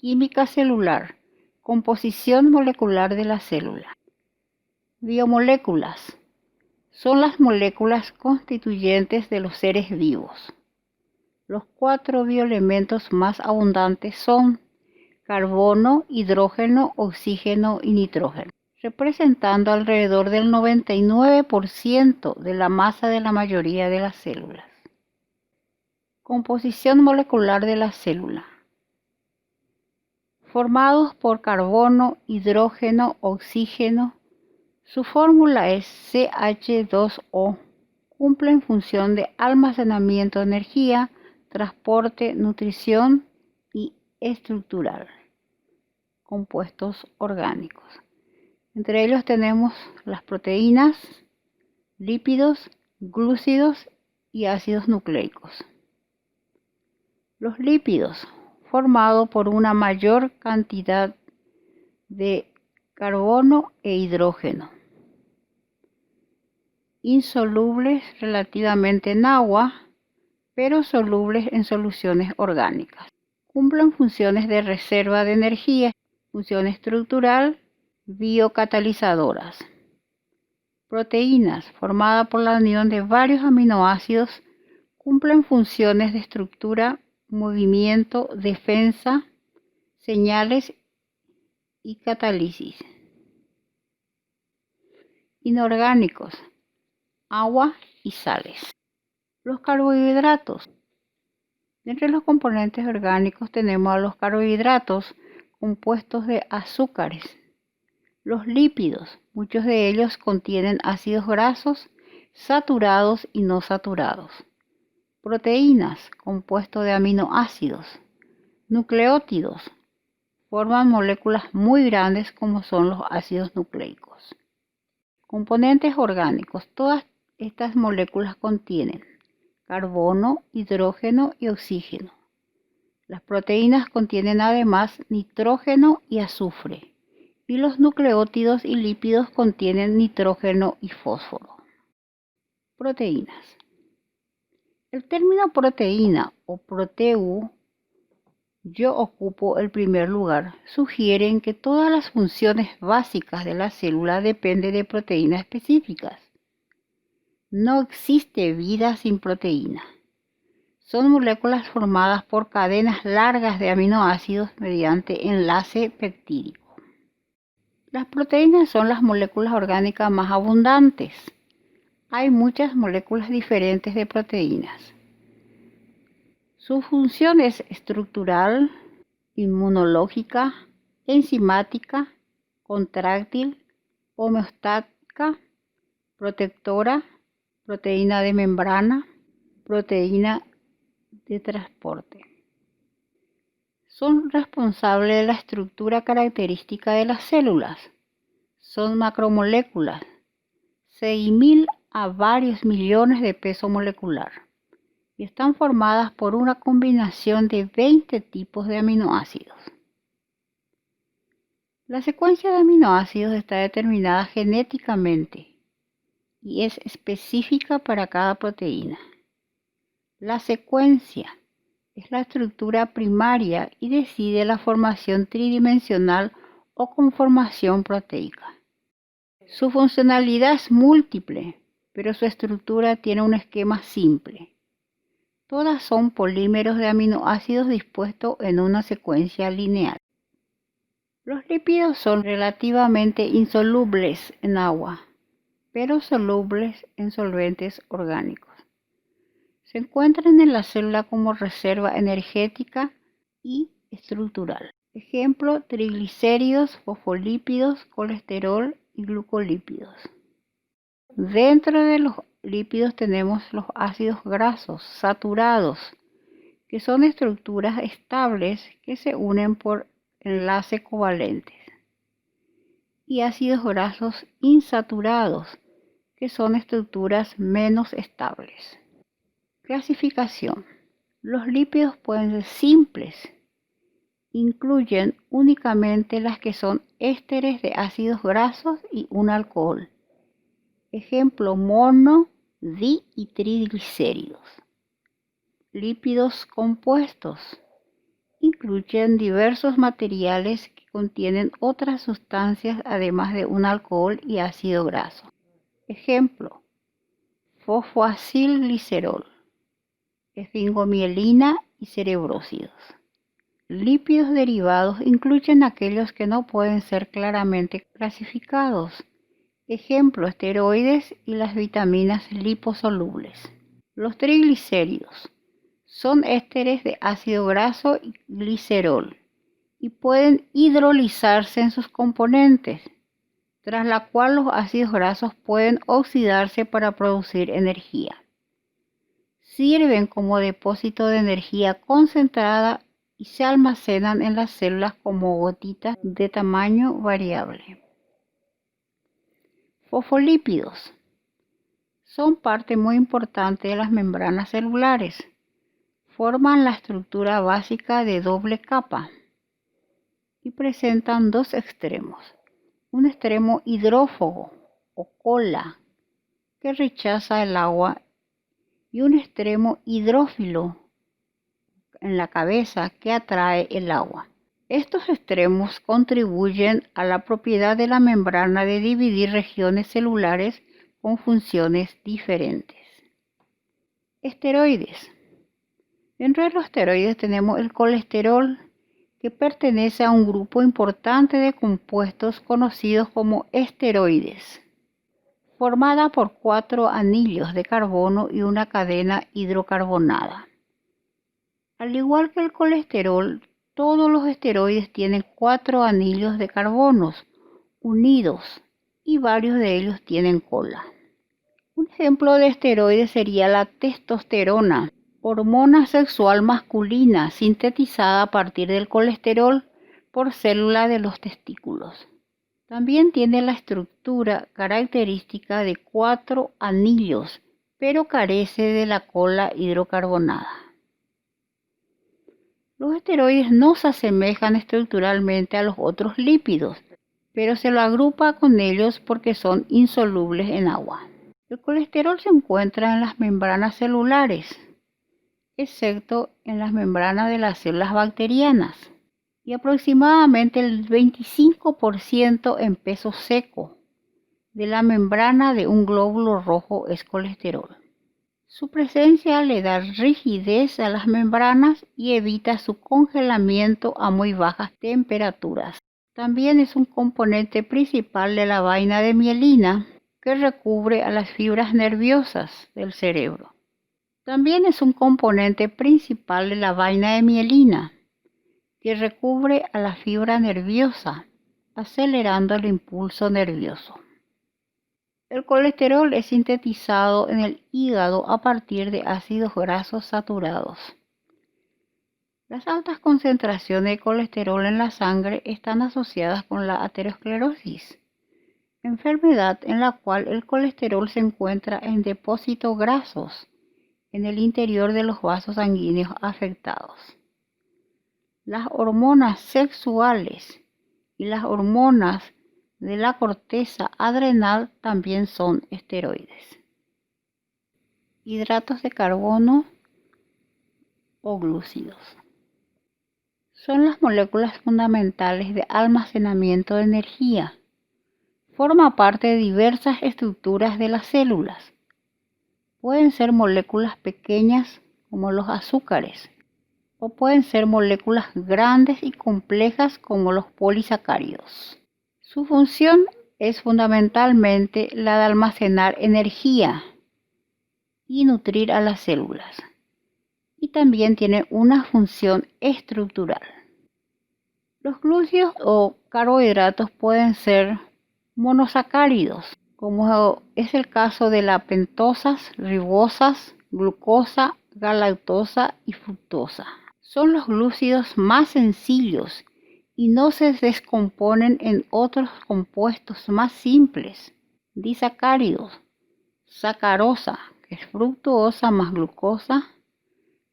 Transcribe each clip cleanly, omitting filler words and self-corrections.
Química celular. Composición molecular de la célula. Biomoléculas. Son las moléculas constituyentes de los seres vivos. Los 4 bioelementos más abundantes son carbono, hidrógeno, oxígeno y nitrógeno, representando alrededor del 99% de la masa de la mayoría de las células. Composición molecular de la célula. Formados por carbono, hidrógeno, oxígeno, su fórmula es CH2O. Cumplen función de almacenamiento de energía, transporte, nutrición y estructural. Compuestos orgánicos. Entre ellos tenemos las proteínas, lípidos, glúcidos y ácidos nucleicos. Los lípidos, formados por una mayor cantidad de carbono e hidrógeno, insolubles relativamente en agua, pero solubles en soluciones orgánicas. Cumplen funciones de reserva de energía, función estructural, biocatalizadoras. Proteínas, formadas por la unión de varios aminoácidos, cumplen funciones de estructura, movimiento, defensa, señales y catálisis. Inorgánicos, agua y sales. Los carbohidratos. Entre los componentes orgánicos tenemos a los carbohidratos compuestos de azúcares. Los lípidos, muchos de ellos contienen ácidos grasos saturados y no saturados. Proteínas, compuestos de aminoácidos. Nucleótidos, forman moléculas muy grandes como son los ácidos nucleicos. Componentes orgánicos, todas estas moléculas contienen carbono, hidrógeno y oxígeno. Las proteínas contienen además nitrógeno y azufre, y los nucleótidos y lípidos contienen nitrógeno y fósforo. Proteínas. El término proteína o proteu, yo ocupo el primer lugar, sugieren que todas las funciones básicas de la célula dependen de proteínas específicas. No existe vida sin proteína. Son moléculas formadas por cadenas largas de aminoácidos mediante enlace peptídico. Las proteínas son las moléculas orgánicas más abundantes. Hay muchas moléculas diferentes de proteínas. Su función es estructural, inmunológica, enzimática, contráctil, homeostática, protectora, proteína de membrana, proteína de transporte. Son responsables de la estructura característica de las células. Son macromoléculas, 6.000 a varios millones de peso molecular, y están formadas por una combinación de 20 tipos de aminoácidos. La secuencia de aminoácidos está determinada genéticamente y es específica para cada proteína. La secuencia es la estructura primaria y decide la formación tridimensional o conformación proteica. Su funcionalidad es múltiple, pero su estructura tiene un esquema simple. Todas son polímeros de aminoácidos dispuestos en una secuencia lineal. Los lípidos son relativamente insolubles en agua, pero solubles en solventes orgánicos. Se encuentran en la célula como reserva energética y estructural. Ejemplo, triglicéridos, fosfolípidos, colesterol y glucolípidos. Dentro de los lípidos tenemos los ácidos grasos saturados, que son estructuras estables que se unen por enlaces covalentes, y ácidos grasos insaturados, que son estructuras menos estables. Clasificación. Los lípidos pueden ser simples. Incluyen únicamente las que son ésteres de ácidos grasos y un alcohol. Ejemplo, mono, di y triglicéridos. Lípidos compuestos. incluyen diversos materiales que contienen otras sustancias además de un alcohol y ácido graso. Ejemplo: fosfoacilglicerol, esfingomielina y cerebrósidos. Lípidos derivados incluyen aquellos que no pueden ser claramente clasificados. Ejemplo: esteroides y las vitaminas liposolubles. Los triglicéridos son ésteres de ácido graso y glicerol y pueden hidrolizarse en sus componentes, tras la cual los ácidos grasos pueden oxidarse para producir energía. Sirven como depósito de energía concentrada y se almacenan en las células como gotitas de tamaño variable. Fosfolípidos son parte muy importante de las membranas celulares. Forman la estructura básica de doble capa y presentan dos extremos: un extremo hidrófobo o cola que rechaza el agua y un extremo hidrófilo en la cabeza que atrae el agua. Estos extremos contribuyen a la propiedad de la membrana de dividir regiones celulares con funciones diferentes. Esteroides. Dentro de los esteroides tenemos el colesterol, que pertenece a un grupo importante de compuestos conocidos como esteroides, formada por 4 anillos de carbono y una cadena hidrocarbonada. Al igual que el colesterol, todos los esteroides tienen 4 anillos de carbonos unidos y varios de ellos tienen cola. Un ejemplo de esteroide sería la testosterona, hormona sexual masculina sintetizada a partir del colesterol por célula de los testículos. También tiene la estructura característica de 4 anillos, pero carece de la cola hidrocarbonada. Los esteroides no se asemejan estructuralmente a los otros lípidos, pero se lo agrupa con ellos porque son insolubles en agua. El colesterol se encuentra en las membranas celulares, excepto en las membranas de las células bacterianas, y aproximadamente el 25% en peso seco de la membrana de un glóbulo rojo es colesterol. Su presencia le da rigidez a las membranas y evita su congelamiento a muy bajas temperaturas. También es un componente principal de la vaina de mielina que recubre a las fibras nerviosas del cerebro. También es un componente principal de la vaina de mielina que recubre a la fibra nerviosa, acelerando el impulso nervioso. El colesterol es sintetizado en el hígado a partir de ácidos grasos saturados. Las altas concentraciones de colesterol en la sangre están asociadas con la aterosclerosis, enfermedad en la cual el colesterol se encuentra en depósitos grasos en el interior de los vasos sanguíneos afectados. Las hormonas sexuales y las hormonas de la corteza adrenal también son esteroides. Hidratos de carbono o glúcidos. Son las moléculas fundamentales de almacenamiento de energía. Forma parte de diversas estructuras de las células. Pueden ser moléculas pequeñas como los azúcares, o pueden ser moléculas grandes y complejas como los polisacáridos. Su función es fundamentalmente la de almacenar energía y nutrir a las células, y también tiene una función estructural. Los glúcidos o carbohidratos pueden ser monosacáridos, como es el caso de las pentosas, ribosas, glucosa, galactosa y fructosa. Son los glúcidos más sencillos y no se descomponen en otros compuestos más simples. Disacáridos, sacarosa, que es fructosa más glucosa,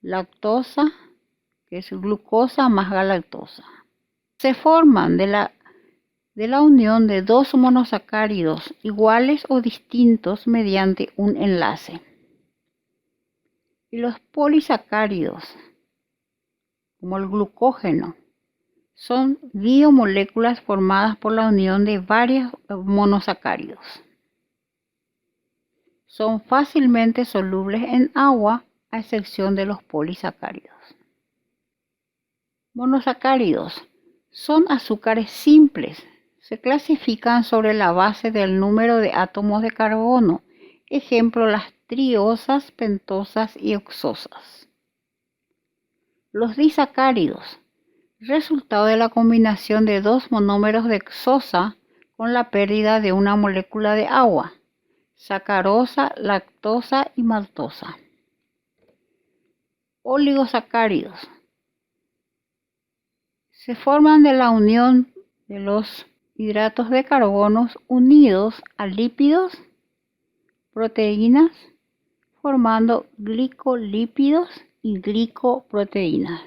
lactosa, que es glucosa más galactosa. Se forman de la unión de dos monosacáridos iguales o distintos mediante un enlace. Y los polisacáridos como el glucógeno. Son biomoléculas formadas por la unión de varios monosacáridos. Son fácilmente solubles en agua, a excepción de los polisacáridos. Monosacáridos son azúcares simples. Se clasifican sobre la base del número de átomos de carbono, ejemplo las triosas, pentosas y oxosas. Los disacáridos, resultado de la combinación de dos monómeros de oxosa con la pérdida de una molécula de agua, sacarosa, lactosa y maltosa. Oligosacáridos se forman de la unión de los hidratos de carbono unidos a lípidos, proteínas, formando glicolípidos y glicoproteínas.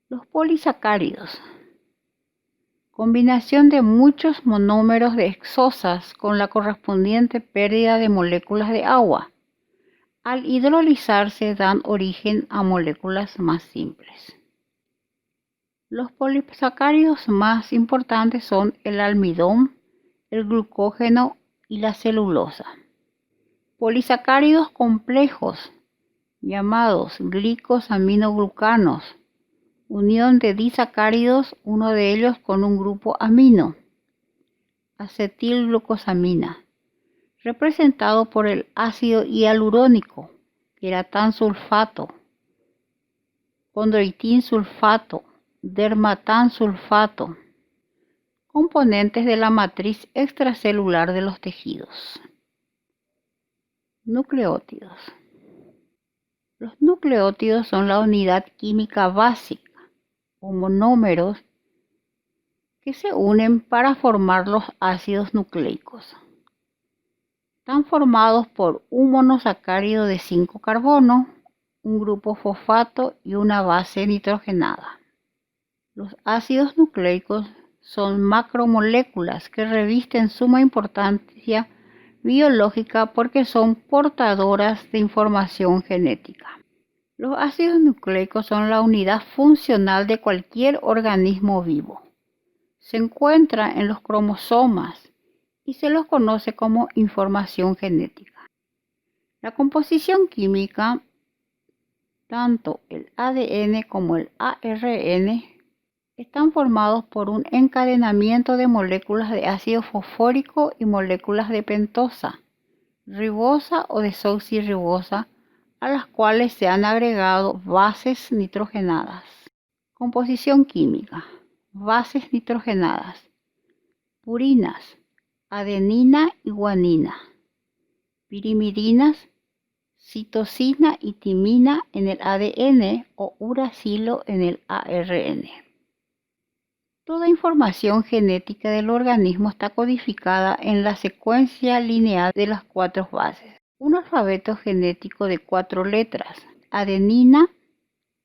Los polisacáridos, combinación de muchos monómeros de oxosas con la correspondiente pérdida de moléculas de agua. Al hidrolizarse dan origen a moléculas más simples. Los polisacáridos más importantes son el almidón, el glucógeno y la celulosa. Polisacáridos complejos, llamados glicosaminoglucanos, unión de disacáridos, uno de ellos con un grupo amino, acetilglucosamina, representado por el ácido hialurónico, queratansulfato, condroitinsulfato, dermatansulfato, componentes de la matriz extracelular de los tejidos. Nucleótidos. Los nucleótidos son la unidad química básica o monómeros que se unen para formar los ácidos nucleicos. Están formados por un monosacárido de 5 carbonos, un grupo fosfato y una base nitrogenada. Los ácidos nucleicos son macromoléculas que revisten suma importancia biológica porque son portadoras de información genética. Los ácidos nucleicos son la unidad funcional de cualquier organismo vivo. Se encuentran en los cromosomas y se los conoce como información genética. La composición química, tanto el ADN como el ARN, están formados por un encadenamiento de moléculas de ácido fosfórico y moléculas de pentosa, ribosa o desoxirribosa, a las cuales se han agregado bases nitrogenadas. Composición química. Bases nitrogenadas. Purinas, adenina y guanina. Pirimidinas, citosina y timina en el ADN o uracilo en el ARN. Toda información genética del organismo está codificada en la secuencia lineal de las 4 bases. Un alfabeto genético de 4 letras: adenina,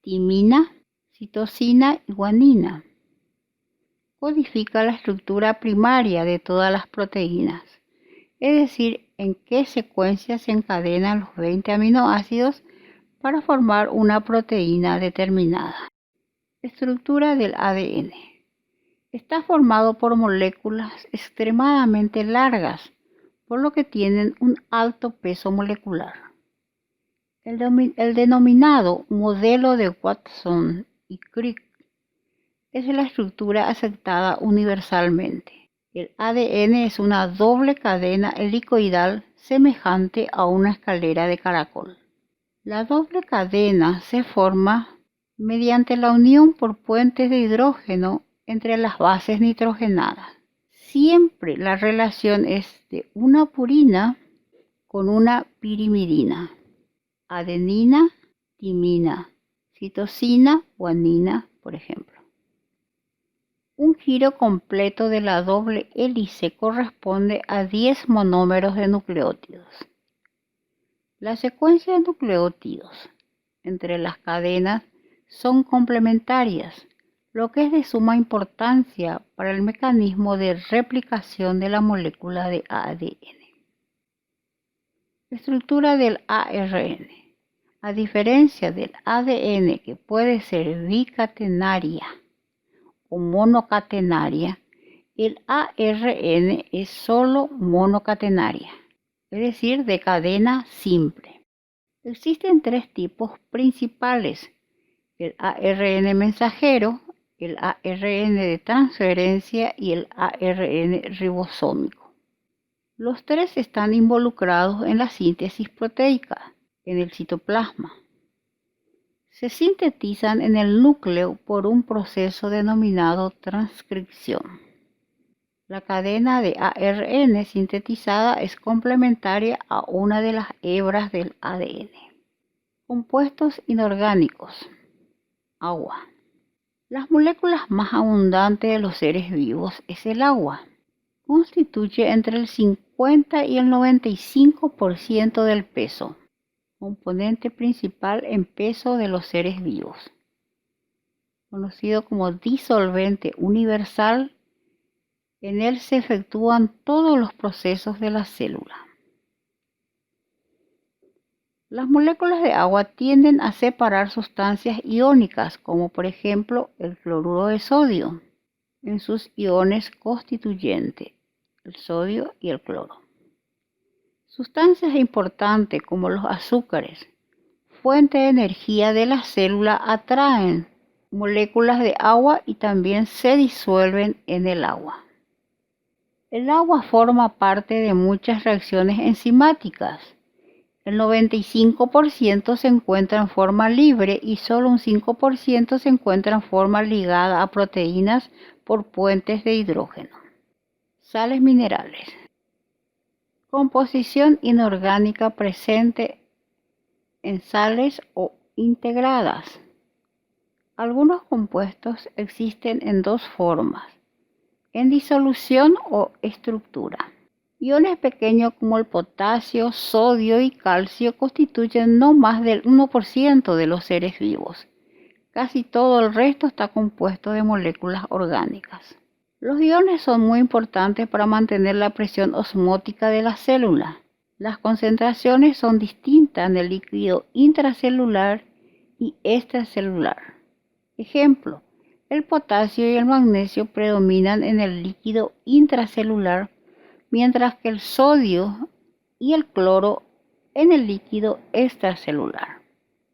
timina, citosina y guanina. Codifica la estructura primaria de todas las proteínas, es decir, en qué secuencia se encadenan los 20 aminoácidos para formar una proteína determinada. Estructura del ADN. Está formado por moléculas extremadamente largas, por lo que tienen un alto peso molecular. El denominado modelo de Watson y Crick es la estructura aceptada universalmente. El ADN es una doble cadena helicoidal semejante a una escalera de caracol. La doble cadena se forma mediante la unión por puentes de hidrógeno entre las bases nitrogenadas. Siempre la relación es de una purina con una pirimidina. Adenina, timina, citosina, guanina, por ejemplo. Un giro completo de la doble hélice corresponde a 10 monómeros de nucleótidos. La secuencia de nucleótidos entre las cadenas son complementarias, lo que es de suma importancia para el mecanismo de replicación de la molécula de ADN. Estructura del ARN. A diferencia del ADN, que puede ser bicatenaria o monocatenaria, el ARN es solo monocatenaria, es decir, de cadena simple. Existen tres tipos principales: el ARN mensajero, el ARN de transferencia y el ARN ribosómico. Los tres están involucrados en la síntesis proteica en el citoplasma. Se sintetizan en el núcleo por un proceso denominado transcripción. La cadena de ARN sintetizada es complementaria a una de las hebras del ADN. Compuestos inorgánicos. Agua. Las moléculas más abundantes de los seres vivos es el agua. Constituye entre el 50 y el 95% del peso, componente principal en peso de los seres vivos. Conocido como disolvente universal, en él se efectúan todos los procesos de la célula. Las moléculas de agua tienden a separar sustancias iónicas, como por ejemplo el cloruro de sodio, en sus iones constituyentes, el sodio y el cloro. Sustancias importantes como los azúcares, fuente de energía de la célula, atraen moléculas de agua y también se disuelven en el agua. El agua forma parte de muchas reacciones enzimáticas. El 95% se encuentra en forma libre y solo un 5% se encuentra en forma ligada a proteínas por puentes de hidrógeno. Sales minerales. Composición inorgánica presente en sales o integradas. Algunos compuestos existen en dos formas: en disolución o estructura. Iones pequeños como el potasio, sodio y calcio constituyen no más del 1% de los seres vivos. Casi todo el resto está compuesto de moléculas orgánicas. Los iones son muy importantes para mantener la presión osmótica de la célula. Las concentraciones son distintas en el líquido intracelular y extracelular. Ejemplo: el potasio y el magnesio predominan en el líquido intracelular, mientras que el sodio y el cloro en el líquido extracelular.